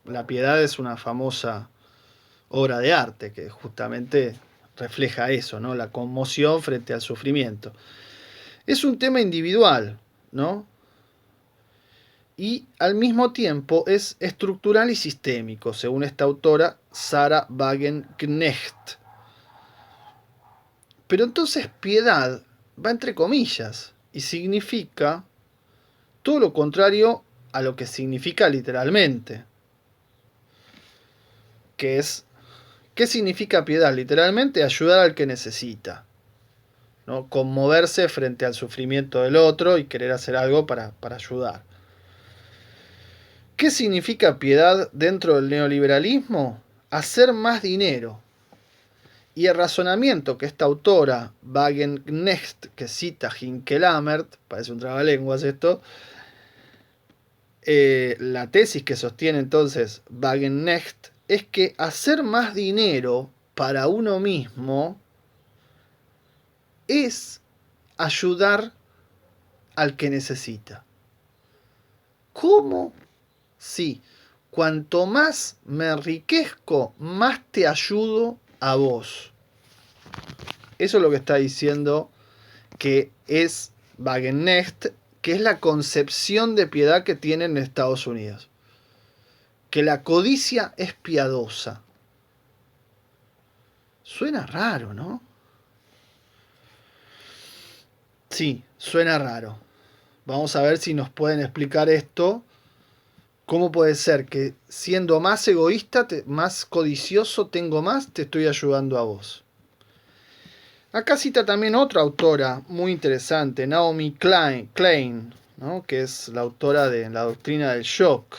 la piedad es una famosa obra de arte que justamente refleja eso, ¿no? La conmoción frente al sufrimiento. Es un tema individual, ¿no? Y al mismo tiempo es estructural y sistémico, según esta autora Sarah Wagenknecht. Pero entonces piedad va entre comillas y significa todo lo contrario a lo que significa literalmente. Que es, ¿qué significa piedad? Literalmente ayudar al que necesita, ¿no? Conmoverse frente al sufrimiento del otro y querer hacer algo para ayudar. ¿Qué significa piedad dentro del neoliberalismo? Hacer más dinero Y el razonamiento que esta autora, Wagenknecht, que cita Hinckelamert, parece un trabalenguas esto, la tesis que sostiene entonces Wagenknecht es que hacer más dinero para uno mismo es ayudar al que necesita. ¿Cómo? Sí, cuanto más me enriquezco, más te ayudo a vos. Eso es lo que está diciendo que es Wagenknecht, que es la concepción de piedad que tienen en Estados Unidos. Que la codicia es piadosa. Suena raro, ¿no? Sí, suena raro. Vamos a ver si nos pueden explicar esto. ¿Cómo puede ser que siendo más egoísta, más codicioso, tengo más, te estoy ayudando a vos? Acá cita también otra autora muy interesante, Naomi Klein, ¿no? Que es la autora de La doctrina del shock.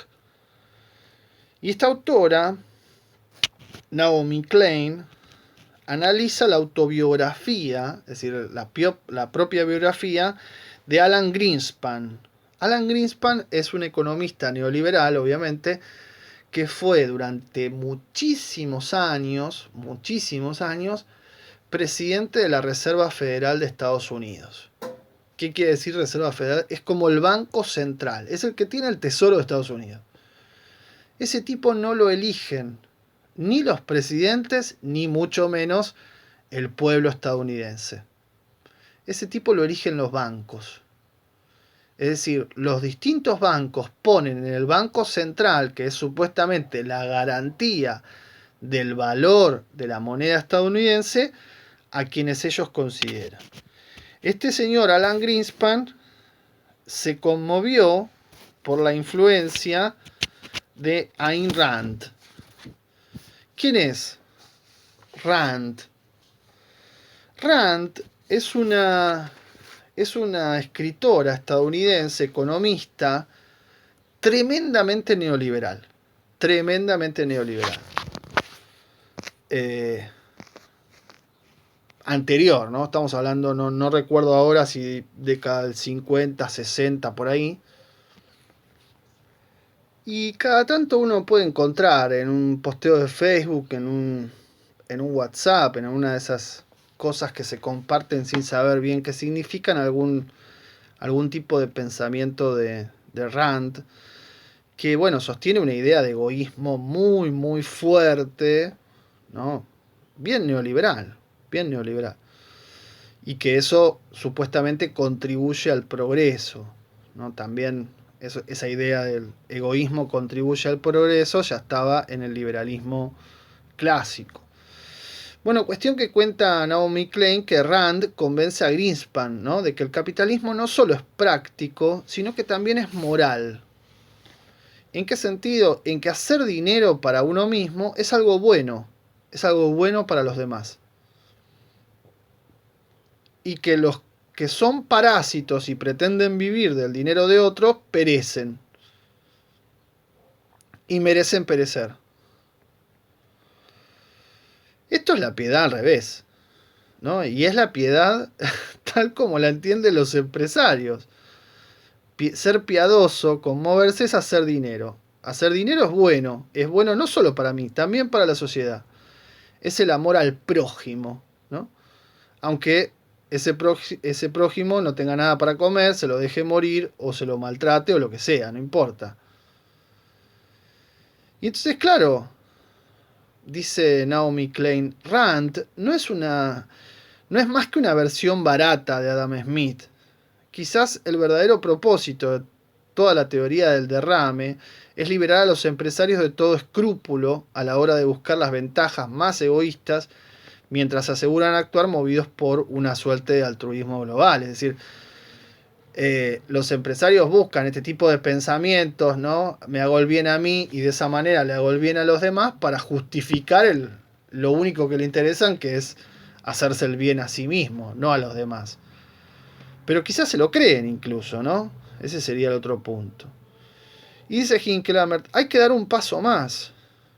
Y esta autora, Naomi Klein, analiza la autobiografía, es decir, la propia biografía de Alan Greenspan. Alan Greenspan es un economista neoliberal, obviamente, que fue durante muchísimos años, presidente de la Reserva Federal de Estados Unidos. ¿Qué quiere decir Reserva Federal? Es como el Banco Central, es el que tiene el tesoro de Estados Unidos. Ese tipo no lo eligen ni los presidentes, ni mucho menos el pueblo estadounidense. Ese tipo lo eligen los bancos. Es decir, los distintos bancos ponen en el Banco Central, que es supuestamente la garantía del valor de la moneda estadounidense, a quienes ellos consideran. Este señor Alan Greenspan se conmovió por la influencia de Ayn Rand. ¿Quién es Rand? Rand es una escritora estadounidense, economista, tremendamente neoliberal. Tremendamente neoliberal. Anterior, ¿no? Estamos hablando, no recuerdo ahora si década del 50, 60, por ahí. Y cada tanto uno puede encontrar en un posteo de Facebook, en un WhatsApp, en una de esas cosas que se comparten sin saber bien qué significan, algún tipo de pensamiento de Rand, que bueno, sostiene una idea de egoísmo muy, muy fuerte, ¿no? Bien neoliberal. Y que eso supuestamente contribuye al progreso, ¿no? También esa idea del egoísmo contribuye al progreso ya estaba en el liberalismo clásico. Bueno, cuestión que cuenta Naomi Klein que Rand convence a Greenspan, ¿no? De que el capitalismo no solo es práctico, sino que también es moral. ¿En qué sentido? En que hacer dinero para uno mismo es algo bueno para los demás. Y que los que son parásitos y pretenden vivir del dinero de otros perecen. Y merecen perecer. Esto es la piedad al revés, ¿no? Y es la piedad tal como la entienden los empresarios. Ser piadoso, conmoverse es hacer dinero. Hacer dinero es bueno no solo para mí, también para la sociedad. Es el amor al prójimo, ¿no? Aunque ese prójimo no tenga nada para comer, se lo deje morir o se lo maltrate o lo que sea, no importa. Y entonces, claro, dice Naomi Klein, Rand no es más que una versión barata de Adam Smith. Quizás el verdadero propósito de toda la teoría del derrame es liberar a los empresarios de todo escrúpulo a la hora de buscar las ventajas más egoístas mientras aseguran actuar movidos por una suerte de altruismo global. Es decir, los empresarios buscan este tipo de pensamientos, ¿no? Me hago el bien a mí y de esa manera le hago el bien a los demás para justificar lo único que le interesan, que es hacerse el bien a sí mismo, no a los demás. Pero quizás se lo creen incluso, ¿no? Ese sería el otro punto. Y dice Hinckelamert, hay que dar un paso más.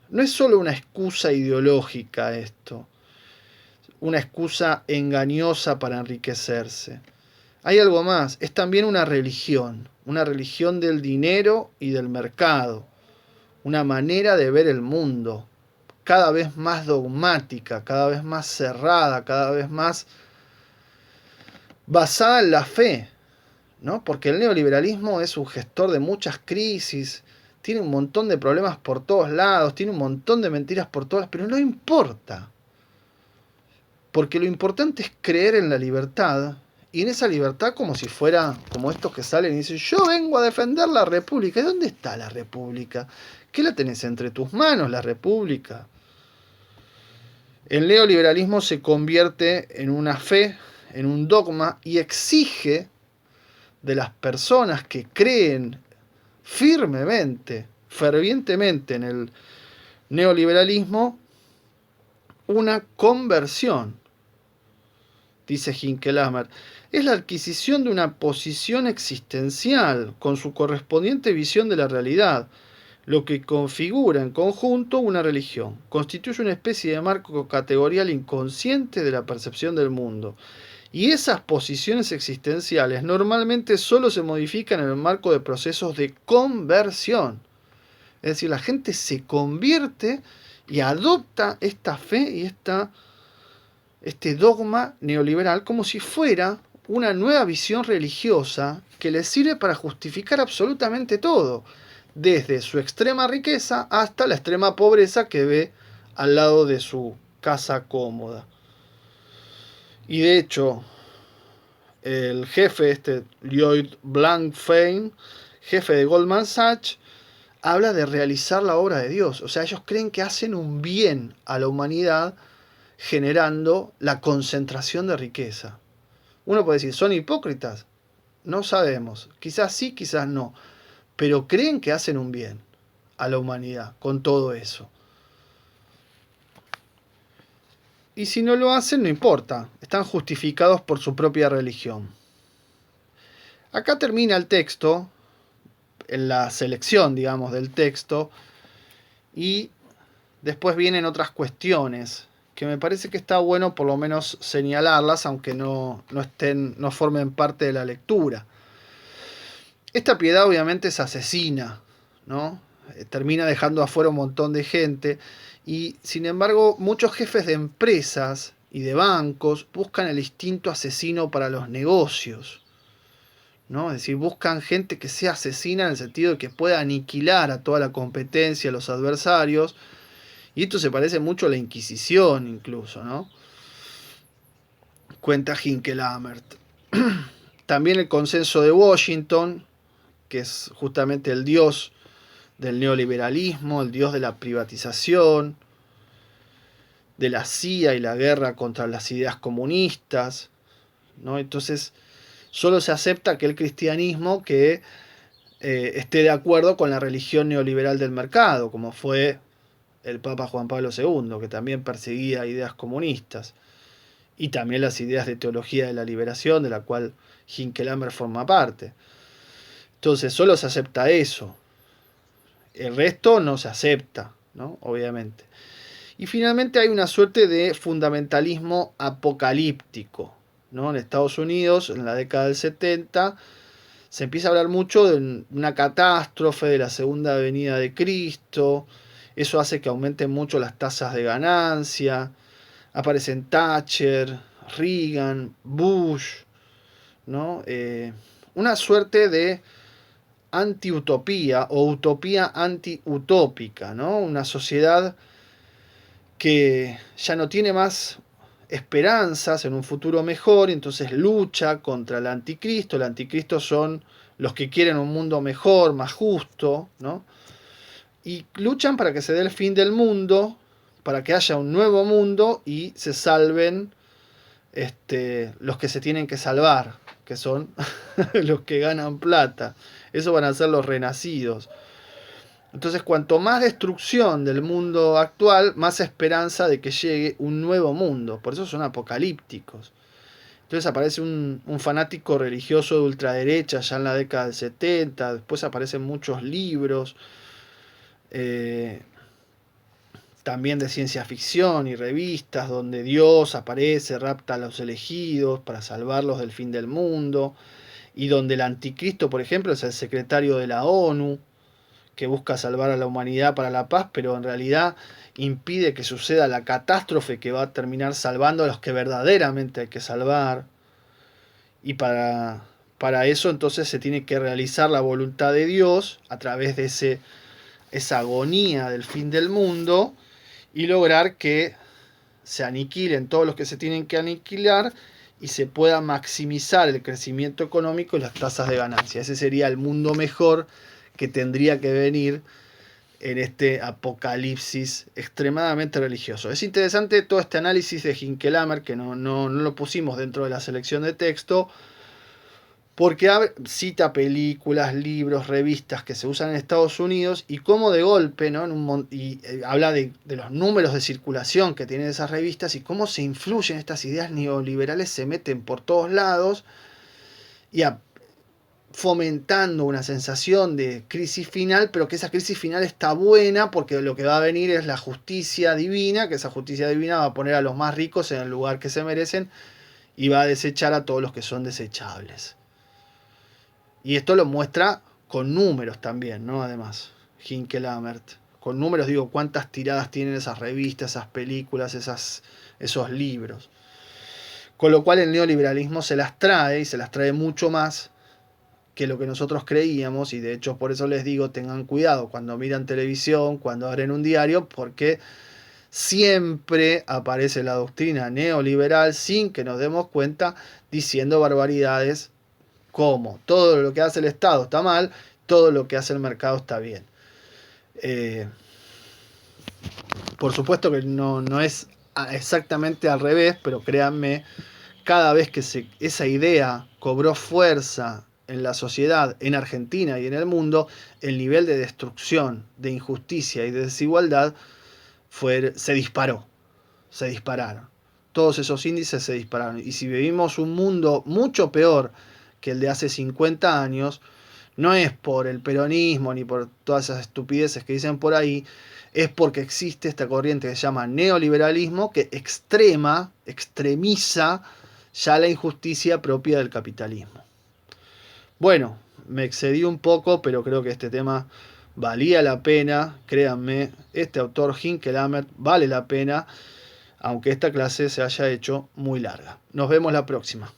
No es solo una excusa ideológica esto. una excusa engañosa para enriquecerse. Hay algo más, es también una religión del dinero y del mercado, una manera de ver el mundo, cada vez más dogmática, cada vez más cerrada, cada vez más basada en la fe, ¿no? Porque el neoliberalismo es un gestor de muchas crisis, tiene un montón de problemas por todos lados, tiene un montón de mentiras por todas, pero no importa. Porque lo importante es creer en la libertad, y en esa libertad como si fuera como estos que salen y dicen, yo vengo a defender la república. ¿Y dónde está la república? ¿Qué la tenés entre tus manos, la república? El neoliberalismo se convierte en una fe, en un dogma, y exige de las personas que creen firmemente, fervientemente en el neoliberalismo, una conversión. Dice Hinckelhammer, es la adquisición de una posición existencial con su correspondiente visión de la realidad, lo que configura en conjunto una religión. Constituye una especie de marco categorial inconsciente de la percepción del mundo. Y esas posiciones existenciales normalmente solo se modifican en el marco de procesos de conversión. Es decir, la gente se convierte y adopta esta fe y este dogma neoliberal como si fuera una nueva visión religiosa que les sirve para justificar absolutamente todo, desde su extrema riqueza hasta la extrema pobreza que ve al lado de su casa cómoda. Y de hecho, el jefe, Lloyd Blankfein, jefe de Goldman Sachs, habla de realizar la obra de Dios. O sea, ellos creen que hacen un bien a la humanidad generando la concentración de riqueza. Uno puede decir, ¿son hipócritas? No sabemos. Quizás sí, quizás no. Pero creen que hacen un bien a la humanidad con todo eso. Y si no lo hacen, no importa. Están justificados por su propia religión. Acá termina el texto, en la selección, digamos, del texto, y después vienen otras cuestiones que me parece que está bueno por lo menos señalarlas, aunque no formen parte de la lectura. Esta piedad obviamente es asesina, ¿no? Termina dejando afuera un montón de gente, y sin embargo muchos jefes de empresas y de bancos buscan el instinto asesino para los negocios, ¿no? Es decir, buscan gente que sea asesina en el sentido de que pueda aniquilar a toda la competencia, a los adversarios. Y esto se parece mucho a la Inquisición incluso, ¿no? Cuenta Hinckelhammer. También el consenso de Washington, que es justamente el dios del neoliberalismo, el dios de la privatización, de la CIA y la guerra contra las ideas comunistas, ¿no? Entonces, solo se acepta aquel cristianismo que esté de acuerdo con la religión neoliberal del mercado, como fue el Papa Juan Pablo II, que también perseguía ideas comunistas, y también las ideas de teología de la liberación, de la cual Hinckelhammer forma parte. Entonces, solo se acepta eso. El resto no se acepta, ¿no? Obviamente. Y finalmente hay una suerte de fundamentalismo apocalíptico, ¿no? En Estados Unidos, en la década del 70, se empieza a hablar mucho de una catástrofe, de la segunda venida de Cristo. Eso hace que aumenten mucho las tasas de ganancia. Aparecen Thatcher, Reagan, Bush, ¿no? Una suerte de antiutopía o utopía antiutópica, ¿no? Una sociedad que ya no tiene más esperanzas en un futuro mejor, y entonces lucha contra el anticristo. El anticristo son los que quieren un mundo mejor, más justo, ¿no? Y luchan para que se dé el fin del mundo, para que haya un nuevo mundo y se salven los que se tienen que salvar, que son los que ganan plata. Eso van a ser los renacidos. Entonces, cuanto más destrucción del mundo actual, más esperanza de que llegue un nuevo mundo. Por eso son apocalípticos. Entonces aparece un fanático religioso de ultraderecha ya en la década del 70. Después aparecen muchos libros también de ciencia ficción y revistas donde Dios aparece, rapta a los elegidos para salvarlos del fin del mundo, y donde el anticristo, por ejemplo, es el secretario de la ONU, que busca salvar a la humanidad para la paz, pero en realidad impide que suceda la catástrofe que va a terminar salvando a los que verdaderamente hay que salvar. Y para eso entonces se tiene que realizar la voluntad de Dios a través de esa agonía del fin del mundo y lograr que se aniquilen todos los que se tienen que aniquilar y se pueda maximizar el crecimiento económico y las tasas de ganancia. Ese sería el mundo mejor que tendría que venir en este apocalipsis extremadamente religioso. Es interesante todo este análisis de Hinckelammer, que no lo pusimos dentro de la selección de texto, porque cita películas, libros, revistas que se usan en Estados Unidos y cómo de golpe, ¿no? Habla de los números de circulación que tienen esas revistas y cómo se influyen estas ideas neoliberales, se meten por todos lados y fomentando una sensación de crisis final, pero que esa crisis final está buena porque lo que va a venir es la justicia divina, que esa justicia divina va a poner a los más ricos en el lugar que se merecen y va a desechar a todos los que son desechables. Y esto lo muestra con números también, ¿no? Además, Hinckelammer. Con números digo cuántas tiradas tienen esas revistas, esas películas, esos libros. Con lo cual el neoliberalismo se las trae y se las trae mucho más que lo que nosotros creíamos, y de hecho por eso les digo, tengan cuidado cuando miran televisión, cuando abren un diario, porque siempre aparece la doctrina neoliberal sin que nos demos cuenta, diciendo barbaridades como todo lo que hace el Estado está mal, todo lo que hace el mercado está bien. Por supuesto que no es exactamente al revés, pero créanme, cada vez que esa idea cobró fuerza en la sociedad, en Argentina y en el mundo, el nivel de destrucción, de injusticia y de desigualdad se disparó. Se dispararon. Todos esos índices se dispararon. Y si vivimos un mundo mucho peor que el de hace 50 años, no es por el peronismo ni por todas esas estupideces que dicen por ahí, es porque existe esta corriente que se llama neoliberalismo, que extremiza ya la injusticia propia del capitalismo. Bueno, me excedí un poco, pero creo que este tema valía la pena, créanme, este autor Hinckelammer vale la pena, aunque esta clase se haya hecho muy larga. Nos vemos la próxima.